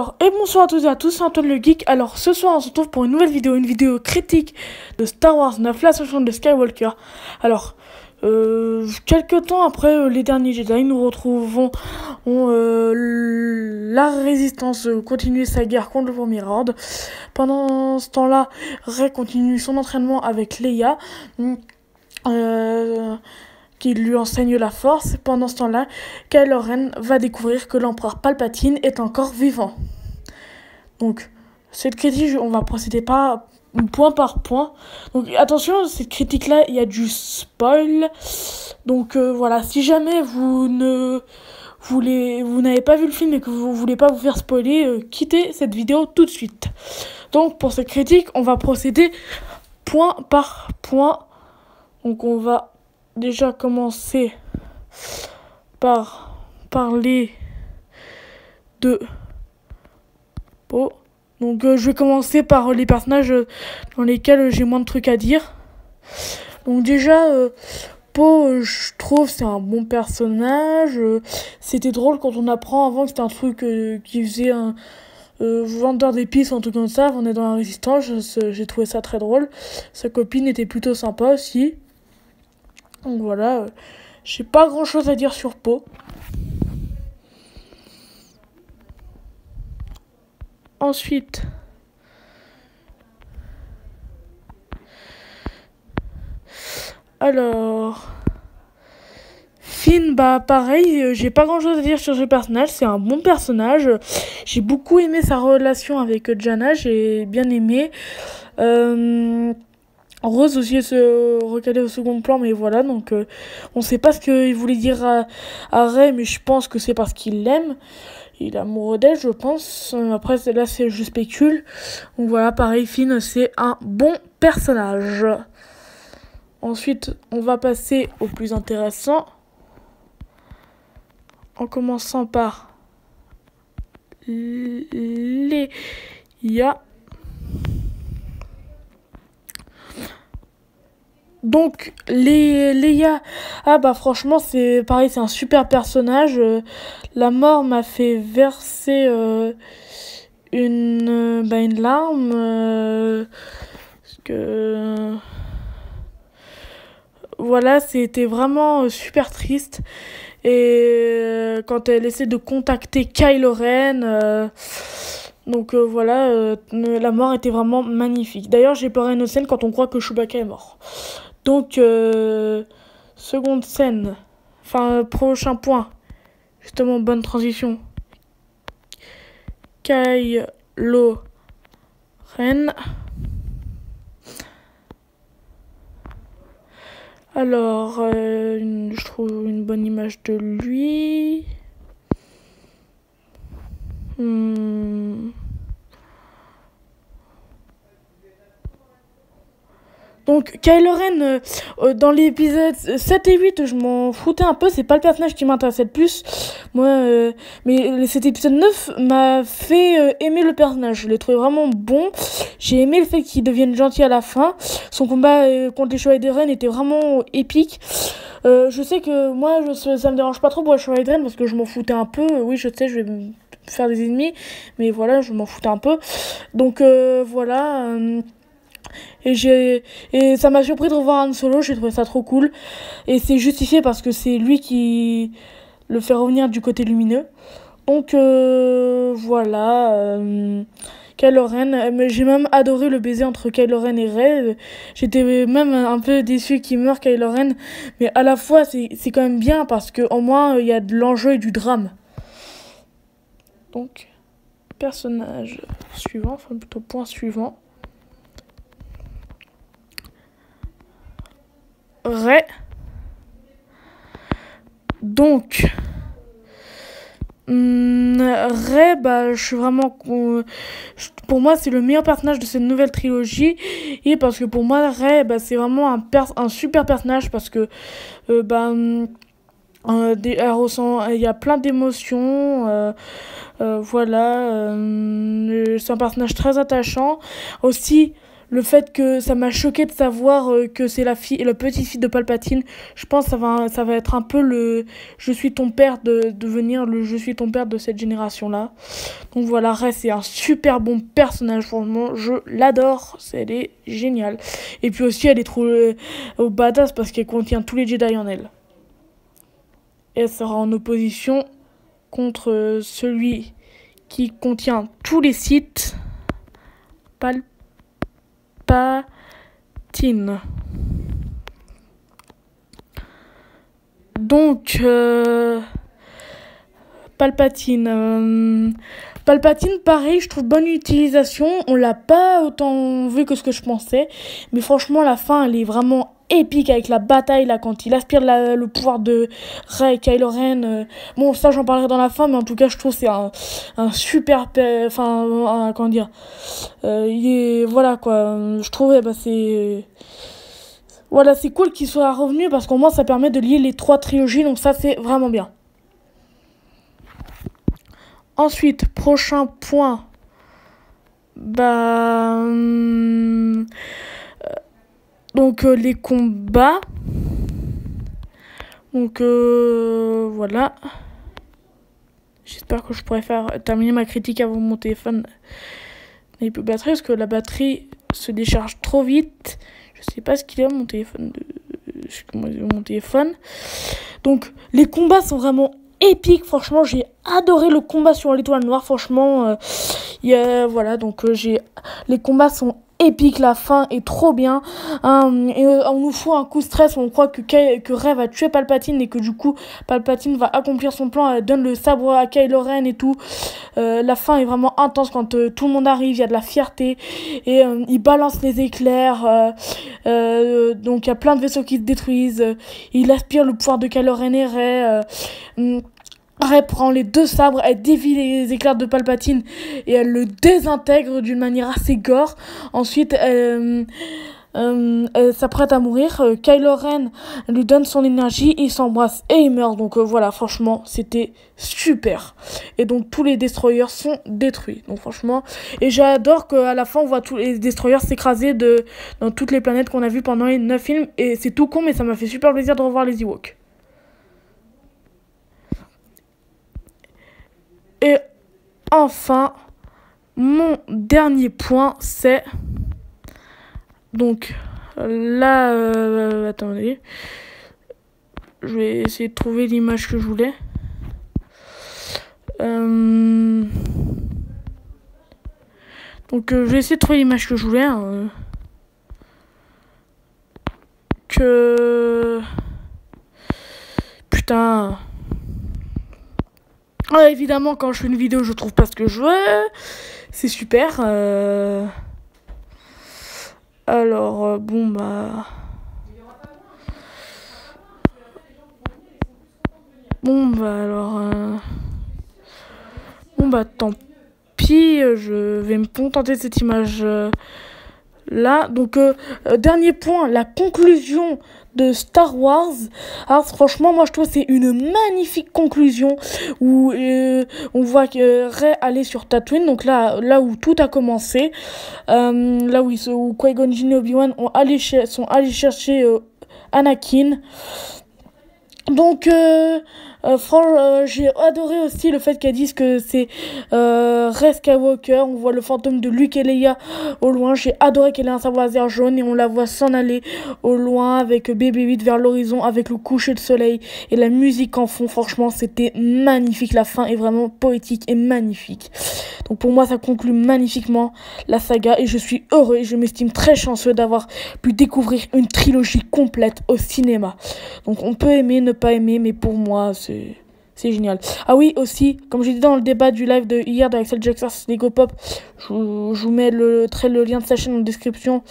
Et bonsoir à tous et à tous, c'est Antoine le Geek. Alors ce soir on se retrouve pour une nouvelle vidéo, une vidéo critique de Star Wars 9, l'ascension de Skywalker. Alors, quelques temps après les derniers Jedi, nous retrouvons la résistance continuer sa guerre contre le premier ordre. Pendant ce temps-là, Rey continue son entraînement avec Leia. Qui lui enseigne la force. Pendant ce temps-là, Kylo Ren va découvrir que l'empereur Palpatine est encore vivant. Donc, cette critique, on va procéder pas point par point. Donc, attention, cette critique-là, il y a du spoil. Donc, voilà, si jamais vous n'avez pas vu le film et que vous voulez pas vous faire spoiler, quittez cette vidéo tout de suite. Donc, pour cette critique, on va procéder point par point. Donc, on va déjà commencer par parler de Poe. Donc je vais commencer par les personnages dans lesquels j'ai moins de trucs à dire. Donc déjà Poe, je trouve c'est un bon personnage. C'était drôle quand on apprend avant que c'était un truc qui faisait un vendeur d'épices, un truc comme ça. On est dans la résistance, j'ai trouvé ça très drôle. Sa copine était plutôt sympa aussi. Donc voilà, j'ai pas grand chose à dire sur Poe. Ensuite, alors, Finn, bah pareil, j'ai pas grand chose à dire sur ce personnage, c'est un bon personnage. J'ai beaucoup aimé sa relation avec Jannah, j'ai bien aimé. Rose aussi se recalait au second plan, mais voilà, donc on sait pas ce qu'il voulait dire à Rey, mais je pense que c'est parce qu'il l'aime. Il est amoureux d'elle, je pense. Après, là, je spécule. Donc voilà, pareil, Finn, c'est un bon personnage. Ensuite, on va passer au plus intéressant. En commençant par Leia. Donc, Leia, ah bah franchement, c'est pareil, c'est un super personnage. La mort m'a fait verser une larme. Parce que... Voilà, c'était vraiment super triste. Et quand elle essaie de contacter Kylo Ren... Donc voilà, la mort était vraiment magnifique. D'ailleurs, j'ai pleuré une scène quand on croit que Chewbacca est mort. Donc, seconde scène. Enfin, prochain point. Justement, bonne transition. Kylo Ren. Alors, je trouve une bonne image de lui. Donc Kylo Ren, dans l'épisode 7 et 8, je m'en foutais un peu, c'est pas le personnage qui m'intéressait le plus. Moi, mais cet épisode 9 m'a fait aimer le personnage, je l'ai trouvé vraiment bon. J'ai aimé le fait qu'il devienne gentil à la fin. Son combat contre les Chevaliers de Ren était vraiment épique. Je sais que moi, ça me dérange pas trop pour les Chevaliers de Ren parce que je m'en foutais un peu. Oui, je sais, je vais me faire des ennemis, mais voilà, je m'en foutais un peu. Donc voilà... Et ça m'a surpris de revoir Han Solo, j'ai trouvé ça trop cool. Et c'est justifié parce que c'est lui qui le fait revenir du côté lumineux. Donc voilà, Kylo Ren, j'ai même adoré le baiser entre Kylo Ren et Rey. J'étais même un peu déçu qu'il meure Kylo Ren, mais à la fois c'est quand même bien parce qu'au moins il y a de l'enjeu et du drame. Donc, personnage suivant, enfin plutôt point suivant. Rey. Donc, Rey, bah, je suis vraiment... pour moi, c'est le meilleur personnage de cette nouvelle trilogie. Et parce que pour moi, Rey, bah, c'est vraiment un super personnage parce que... elle ressent, il y a plein d'émotions, voilà, c'est un personnage très attachant. Aussi, le fait que ça m'a choqué de savoir que c'est la petite fille de Palpatine. Je pense que ça va être un peu le je suis ton père de devenir le je suis ton père de cette génération-là. Donc voilà, Rey, c'est un super bon personnage, franchement, je l'adore, elle est géniale. Et puis aussi, elle est trop badass parce qu'elle contient tous les Jedi en elle. Et elle sera en opposition contre celui qui contient tous les Sith, Palpatine. Donc, Palpatine. Palpatine, pareil, je trouve bonne utilisation. On l'a pas autant vu que ce que je pensais. Mais franchement, la fin, elle est vraiment épique avec la bataille, là, quand il aspire le pouvoir de Rey et Kylo Ren. Bon, ça, j'en parlerai dans la fin, mais en tout cas, je trouve que c'est un super... Enfin, comment dire, il est... Voilà, quoi. Je trouve, bah, c'est... Voilà, c'est cool qu'il soit revenu, parce qu'au moins, ça permet de lier les 3 trilogies, donc ça, c'est vraiment bien. Ensuite, prochain point. Bah... Donc les combats. Donc voilà. J'espère que je pourrai terminer ma critique avant mon téléphone n'ait plus de batterie, parce que la batterie se décharge trop vite. Je sais pas ce qu'il a mon téléphone. Mon téléphone. Donc les combats sont vraiment épiques. Franchement, j'ai adoré le combat sur l'étoile noire. Franchement, voilà. Donc les combats sont épique, la fin est trop bien, hein, et on nous fout un coup de stress, on croit que Rey va tuer Palpatine et que du coup Palpatine va accomplir son plan, elle donne le sabre à Kylo Ren et tout. La fin est vraiment intense quand tout le monde arrive, il y a de la fierté et il balance les éclairs, donc il y a plein de vaisseaux qui se détruisent, il aspire le pouvoir de Kylo Ren et Rey. Rey prend les 2 sabres, elle dévie les éclairs de Palpatine et elle le désintègre d'une manière assez gore. Ensuite, elle s'apprête à mourir. Kylo Ren lui donne son énergie, ils s'embrassent et ils meurent. Donc voilà, franchement, c'était super. Et donc tous les destroyers sont détruits. Donc franchement, et j'adore qu'à la fin, on voit tous les destroyers s'écraser dans toutes les planètes qu'on a vues pendant les 9 films. Et c'est tout con, mais ça m'a fait super plaisir de revoir les Ewoks. Et enfin, mon dernier point, c'est... Donc, là... attendez. Je vais essayer de trouver l'image que je voulais. Donc, je vais essayer de trouver l'image que je voulais. Hein. Putain... Ouais, évidemment, quand je fais une vidéo, je trouve pas ce que je veux. C'est super. Alors, bon, bah... Bon, bah, alors... Bon, bah, tant pis. Je vais me contenter de cette image... Là, donc, dernier point, la conclusion de Star Wars. Alors, franchement, moi, je trouve que c'est une magnifique conclusion où on voit que Rey allait sur Tatooine, donc là où tout a commencé, là où Qui-Gon Jinn et Obi-Wan sont allés chercher Anakin. Donc, j'ai adoré aussi le fait qu'elle dise que c'est Rey Skywalker. On voit le fantôme de Luke et Leia au loin. J'ai adoré qu'elle ait un sabre laser jaune et on la voit s'en aller au loin avec BB-8 vers l'horizon avec le coucher de soleil et la musique en fond. Franchement, c'était magnifique. La fin est vraiment poétique et magnifique. Donc pour moi, ça conclut magnifiquement la saga et je suis heureux et je m'estime très chanceux d'avoir pu découvrir une trilogie complète au cinéma. Donc on peut aimer, ne pas aimer, mais pour moi, c'est génial. Ah oui, aussi, comme j'ai dit dans le débat du live de hier d'Axel Jackson Lego Pop, je vous mets le lien de sa chaîne en description.